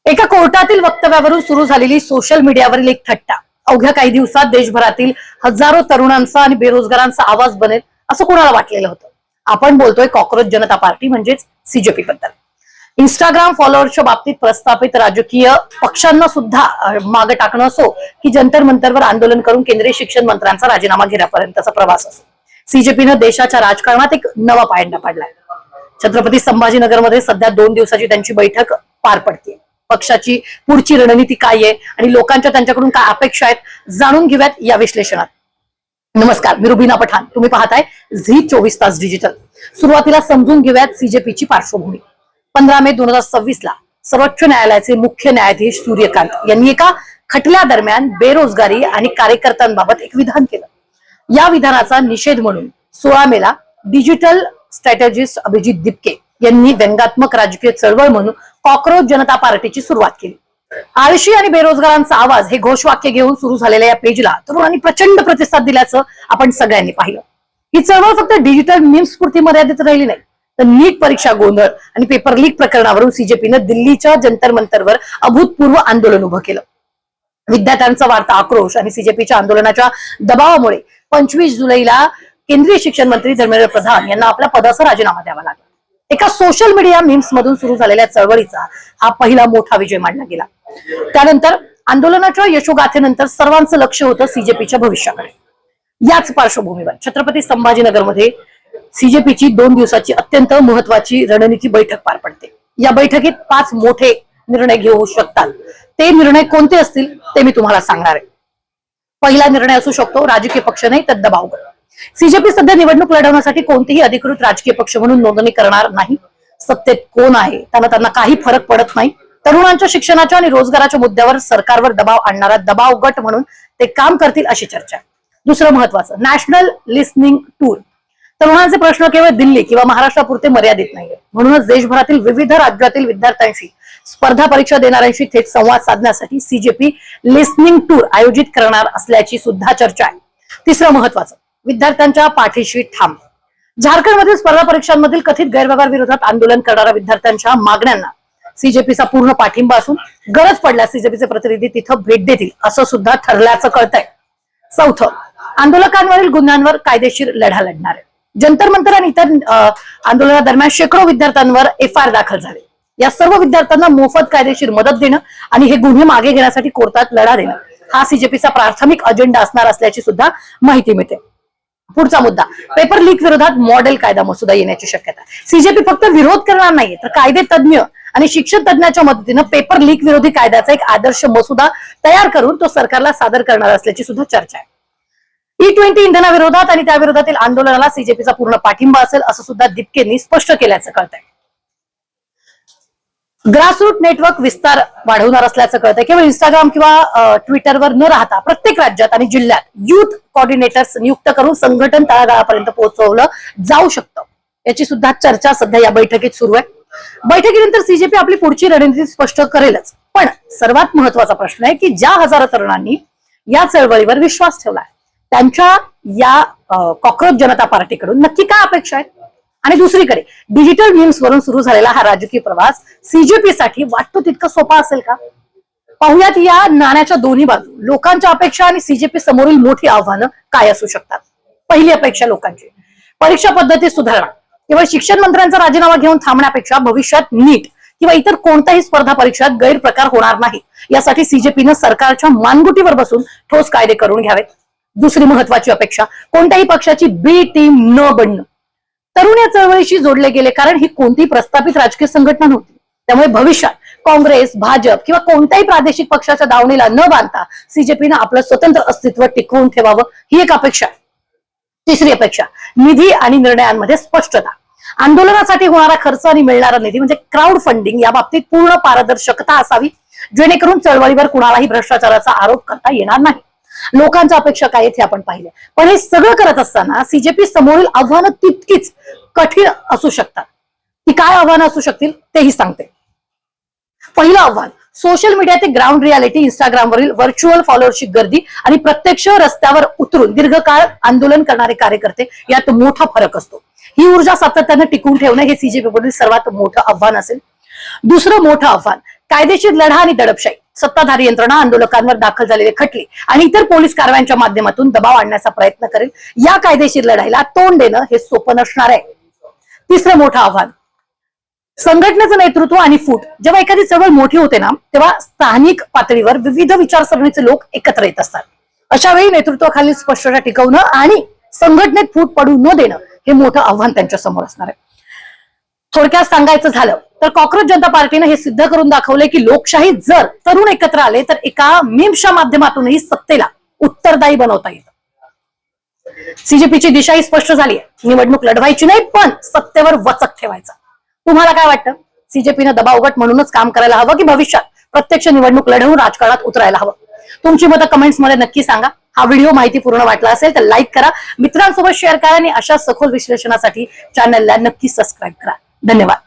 एका कोर्टातील वक्तव्यावरून सुरू झालेली सोशल मीडियावरील एक थट्टा अवघ्या काही दिवसात देशभरातील हजारो तरुणांचा आणि बेरोजगारांचा आवाज बनेल असं कोणाला वाटलेलं होतं. आपण बोलतोय कॉक्रोच जनता पार्टी म्हणजेच सीजेपी बद्दल. इंस्टाग्राम फॉलोअर्सच्या बाबतीत प्रस्थापित राजकीय पक्षांना सुद्धा मागे टाकणं असो की जंतर मंतरवर आंदोलन करून केंद्रीय शिक्षण मंत्र्यांचा राजीनामा घेण्यापर्यंतचा प्रवास असो, सीजेपीनं देशाच्या राजकारणात एक नवा पायंडा पाडलाय. छत्रपती संभाजीनगरमध्ये सध्या 2 दिवसाची त्यांची बैठक पार पडते. पक्षाची पुढची रणनीती काय आहे आणि लोकांच्या त्यांच्याकडून काय अपेक्षा आहेत जाणून घेऊयात या विश्लेषणात. नमस्कार, मी रुबीना पठाण. तुम्ही पाहताय झी 24 तास डिजिटल. सुरुवातीला समजून घेऊयात सीजेपीची पार्श्वभूमी. 15 मे 2026 ला सर्वोच्च न्यायालयाचे मुख्य न्यायाधीश सूर्यकांत यांनी एका खटल्या दरम्यान बेरोजगारी आणि कार्यकर्त्यांबाबत एक विधान केलं. या विधानाचा निषेध म्हणून 16 मेला डिजिटल स्ट्रॅटेजिस्ट अभिजित दिपके यांनी व्यंगात्मक राजकीय चळवळ म्हणून कॉक्रोच जनता पार्टीची सुरुवात केली. आळशी आणि बेरोजगारांचा आवाज हे घोषवाक्य घेऊन सुरू झालेल्या या पेजला तरुणांनी प्रचंड प्रतिसाद दिल्याचं आपण सगळ्यांनी पाहिलं. ही चळवळ फक्त डिजिटल मीम्स पुरती मर्यादित राहिली नाही, तर नीट परीक्षा गोंधळ आणि पेपर लीक प्रकरणावरून सीजेपीनं दिल्लीच्या जंतर मंतरवर अभूतपूर्व आंदोलन उभं केलं. विद्यार्थ्यांचा वाढता आक्रोश आणि सीजेपीच्या आंदोलनाच्या दबावामुळे 25 जुलैला केंद्रीय शिक्षण मंत्री धर्मेंद्र प्रधान यांना आपल्या पदाचा राजीनामा द्यावा लागला. एका सोशल मीडिया मीम्स मधून सुरू झालेल्या चळवळीचा हा पहिला मोठा विजय मानला गेला. त्यानंतर आंदोलनाच्या यशोगाथेनंतर सर्वांचं लक्ष होतं सीजेपीच्या भविष्याकडे. याच पार्श्वभूमीवर छत्रपती संभाजीनगरमध्ये सीजेपीची 2 दिवसाची अत्यंत महत्वाची रणनीती बैठक पार पडते. या बैठकीत 5 मोठे निर्णय घेऊ शकतात. ते निर्णय कोणते असतील ते मी तुम्हाला सांगणार आहे. पहिला निर्णय असू शकतो राजकीय पक्ष नाही तर दबावगट. सीजेपी सध्या निवडणूक लढवण्यासाठी कोणतेही अधिकृत राजकीय पक्ष म्हणून नोंदणी करणार नाही. सत्तेत कोण आहे त्यांना काही फरक पडत नाही. तरुणांच्या शिक्षणाच्या आणि रोजगाराच्या मुद्द्यावर सरकारवर दबाव आणणारा दबाव गट म्हणून ते काम करतील अशी चर्चा. दुसरं महत्वाचं नॅशनल लिस्निंग टूल. तरुणांचे प्रश्न केवळ दिल्ली किंवा महाराष्ट्रापुरते मर्यादित नाहीये. म्हणूनच देशभरातील विविध राज्यातील विद्यार्थ्यांशी स्पर्धा परीक्षा देणाऱ्यांशी थेट संवाद साधण्यासाठी सीजेपी लिस्निंग टूर आयोजित करणार असल्याची सुद्धा चर्चा आहे. तिसरं महत्वाचं विद्यार्थ्यांच्या पाठीशी ठाम. झारखंडमधील स्पर्धा परीक्षांमधील कथित गैरव्यवहार विरोधात आंदोलन करणाऱ्या विद्यार्थ्यांच्या मागण्यांना सीजेपीचा पूर्ण पाठिंबा असून गरज पडल्यास सीजेपीचे प्रतिनिधी तिथं भेट देतील असं सुद्धा ठरल्याचं कळतंय. चौथं आंदोलकांवरील गुन्ह्यांवर कायदेशीर लढा लढणार आहे. जंतर मंतर आणि इतर आंदोलनादरम्यान शेकडो विद्यार्थ्यांवर एफआयआर दाखल झाले. या सर्व विद्यार्थ्यांना मोफत कायदेशीर मदत देणं आणि हे गुन्हे मागे घेण्यासाठी कोर्टात लढा देणं हा सीजेपीचा प्राथमिक अजेंडा असणार असल्याची सुद्धा माहिती मिळते. पुढचा मुद्दा पेपर लीक विरोधात मॉडेल कायदा मसुदा येण्याची शक्यता. सीजेपी फक्त विरोध करणार नाहीये तर कायदे तज्ज्ञ आणि शिक्षण तज्ज्ञाच्या मदतीनं पेपर लीक विरोधी कायद्याचा एक आदर्श मसुदा तयार करून तो सरकारला सादर करणार असल्याची सुद्धा चर्चा आहे. E20 इंधनाविरोधात आणि त्याविरोधातील आंदोलनाला सीजेपीचा पूर्ण पाठिंबा असेल असं सुद्धा दिपकेंनी स्पष्ट केल्याचं कळतंय. ग्रासरूट नेटवर्क विस्तार वाढवणार असल्याचं कळतंय. केवळ इंस्टाग्राम किंवा ट्विटरवर न राहता प्रत्येक राज्यात आणि जिल्ह्यात युथ कोऑर्डिनेटर्स नियुक्त करून संघटन तळागाळापर्यंत पोहोचवलं जाऊ शकतं याची सुद्धा चर्चा सध्या या बैठकीत सुरू आहे. बैठकीनंतर सीजेपी आपली पुढची रणनीती स्पष्ट करेलच. पण सर्वात महत्वाचा प्रश्न आहे की ज्या हजारो तरुणांनी या चळवळीवर विश्वास ठेवलाय त्यांच्या या कॉक्रोच जनता पार्टीकडून नक्की काय अपेक्षा आहेत. आणि दुसरीकडे डिजिटल मीम्स वरून सुरू झालेला हा राजकीय प्रवास सीजेपी साठी वाटतो तितका सोपा असेल का? पाहुयात या नाण्याच्या दोन्ही बाजू. लोकांच्या अपेक्षा आणि सीजेपी समोरील मोठी आव्हानं काय असू शकतात. पहिली अपेक्षा लोकांची परीक्षा पद्धती सुधारणा. केवळ शिक्षण मंत्र्यांचा राजीनामा घेऊन थांबण्यापेक्षा भविष्यात नीट किंवा इतर कोणत्याही स्पर्धा परीक्षात गैरप्रकार होणार नाही यासाठी सीजेपीनं सरकारच्या मानगुटीवर बसून ठोस कायदे करून घ्यावेत. दुसरी महत्वाची अपेक्षा कोणत्याही पक्षाची बी टीम न बनणं. तरुण या चळवळीशी जोडले गेले कारण ही कोणतीही प्रस्थापित राजकीय संघटना नव्हती. त्यामुळे भविष्यात काँग्रेस, भाजप किंवा कोणत्याही प्रादेशिक पक्षाच्या दावणीला न बांधता सीजेपीनं आपलं स्वतंत्र अस्तित्व टिकवून ठेवावं ही एक अपेक्षा. तिसरी अपेक्षा निधी आणि निर्णयांमध्ये स्पष्टता. आंदोलनासाठी होणारा खर्च आणि मिळणारा निधी म्हणजे क्राऊड फंडिंग या बाबतीत पूर्ण पारदर्शकता असावी जेणेकरून चळवळीवर कुणालाही भ्रष्टाचाराचा आरोप करता येणार नाही. लोकांच्या अपेक्षा काय आहेत हे आपण पाहिले. पण हे सगळं करत असताना सीजेपी समोरील आव्हानं तितकीच कठीण असू शकतात. ती काय आव्हानं असू शकतील तेही सांगते. पहिलं आव्हान सोशल मीडिया ते ग्राउंड रियालिटी. इंस्टाग्रामवरील व्हर्च्युअल फॉलोअरची गर्दी आणि प्रत्यक्ष रस्त्यावर उतरून दीर्घकाळ आंदोलन करणारे कार्यकर्ते यात मोठा फरक असतो. ही ऊर्जा सातत्याने टिकवून ठेवणं हे सीजेपी मधील सर्वात मोठं आव्हान असेल. दुसरं मोठं आव्हान कायदेशीर लढा आणि दडपशाही, सत्ताधारी यंत्रणा आंदोलकांवर दाखल झालेले खटले आणि इतर पोलीस कारवायांच्या माध्यमातून दबाव आणण्याचा प्रयत्न करेल. या कायदेशीर लढाईला तोंड देणं हे सोपं नसणार आहे. तिसरं मोठं आव्हान, संघटनेचं नेतृत्व आणि फूट. जेव्हा एखादी चळवळ मोठी होते ना, तेव्हा स्थानिक पातळीवर विविध विचारसरणीचे लोक एकत्र येत असतात. अशा वेळी नेतृत्वाखाली स्पष्टता टिकवणं आणि संघटनेत फूट पडू न देणं हे मोठं आव्हान त्यांच्या समोर असणार आहे. थोडक्यात सांगायचं झालं तर कॉक्रोच जनता पार्टीने हे सिद्ध करून दाखवले की लोकशाही जर तरुण एकत्र आले तर एका मीम्सच्या माध्यमातूनही सत्तेला उत्तरदायी बनवता येतं. सीजेपीची दिशाही स्पष्ट झाली आहे. निवडणूक लढवायची नाही, पण सत्तेवर वचक ठेवायचा. तुम्हाला काय वाटतं? सीजेपीनं दबावगट म्हणूनच काम करायला हवं की भविष्यात प्रत्यक्ष निवडणूक लढवून राजकारणात उतरायला हवं? तुमची मतं कमेंट्स मध्ये नक्की सांगा. हा व्हिडिओ माहितीपूर्ण वाटला असेल तर लाईक करा, मित्रांसोबत शेअर करा आणि अशा सखोल विश्लेषणासाठी चॅनलला नक्की सबस्क्राईब करा. धन्यवाद.